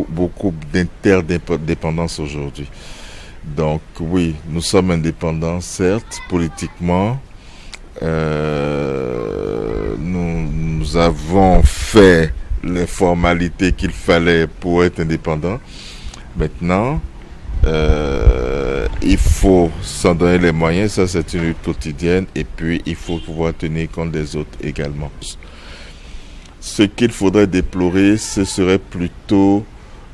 Beaucoup d'interdépendance aujourd'hui. Donc oui, nous sommes indépendants, certes, politiquement. Nous avons fait les formalités qu'il fallait pour être indépendants. Maintenant, il faut s'en donner les moyens, ça c'est une lutte quotidienne, et puis il faut pouvoir tenir compte des autres également. Ce qu'il faudrait déplorer, ce serait plutôt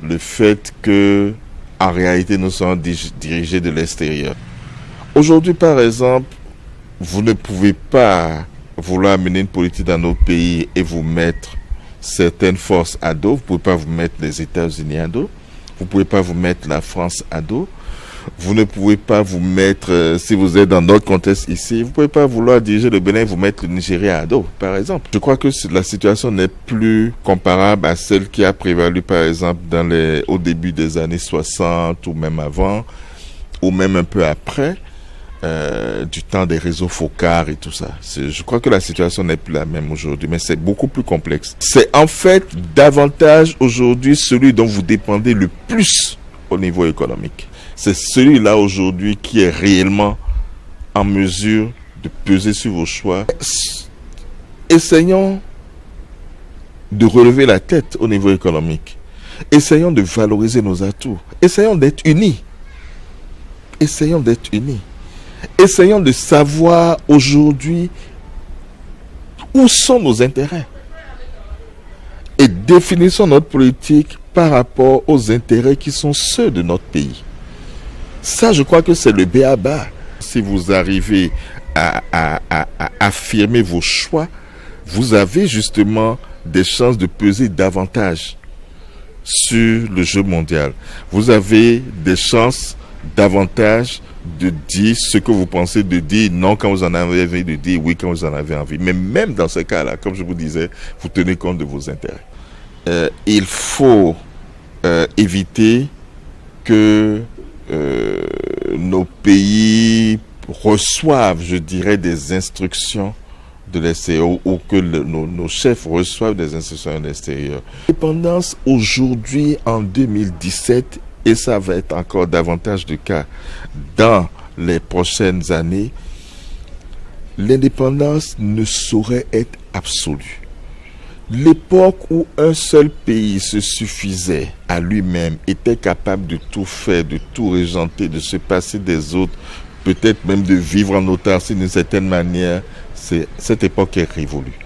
le fait que, en réalité, nous sommes dirigés de l'extérieur. Aujourd'hui, par exemple, vous ne pouvez pas vouloir mener une politique dans notre pays et vous mettre certaines forces à dos. Vous ne pouvez pas vous mettre les États-Unis à dos. Vous ne pouvez pas vous mettre la France à dos. Vous ne pouvez pas vous mettre, si vous êtes dans notre contexte ici, vous ne pouvez pas vouloir diriger le Bénin et vous mettre le Nigeria à dos, par exemple. Je crois que la situation n'est plus comparable à celle qui a prévalu, par exemple, au début des années 60 ou même avant, ou même un peu après, du temps des réseaux Focard et tout ça. Je crois que la situation n'est plus la même aujourd'hui, mais c'est beaucoup plus complexe. C'est en fait davantage aujourd'hui celui dont vous dépendez le plus au niveau économique. C'est celui-là aujourd'hui qui est réellement en mesure de peser sur vos choix. Essayons de relever la tête au niveau économique. Essayons de valoriser nos atouts. Essayons d'être unis. Essayons d'être unis. Essayons de savoir aujourd'hui où sont nos intérêts. Et définissons notre politique par rapport aux intérêts qui sont ceux de notre pays. Ça, je crois que c'est le b.a.-ba. Si vous arrivez à affirmer vos choix, vous avez justement des chances de peser davantage sur le jeu mondial. Vous avez des chances davantage de dire ce que vous pensez, de dire non quand vous en avez envie, de dire oui quand vous en avez envie. Mais même dans ce cas-là, comme je vous disais, vous tenez compte de vos intérêts. Il faut éviter que nos pays reçoivent, je dirais, des instructions de l'extérieur ou que nos chefs reçoivent des instructions de l'extérieur. L'indépendance aujourd'hui en 2017, et ça va être encore davantage le cas dans les prochaines années, l'indépendance ne saurait être absolue. L'époque où un seul pays se suffisait à lui-même, était capable de tout faire, de tout régenter, de se passer des autres, peut-être même de vivre en autarcie d'une certaine manière, cette époque est révolue.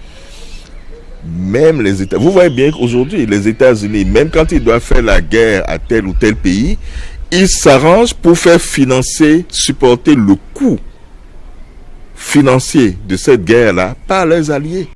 Même les États, vous voyez bien qu'aujourd'hui, les États-Unis, même quand ils doivent faire la guerre à tel ou tel pays, ils s'arrangent pour faire financer, supporter le coût financier de cette guerre-là par leurs alliés.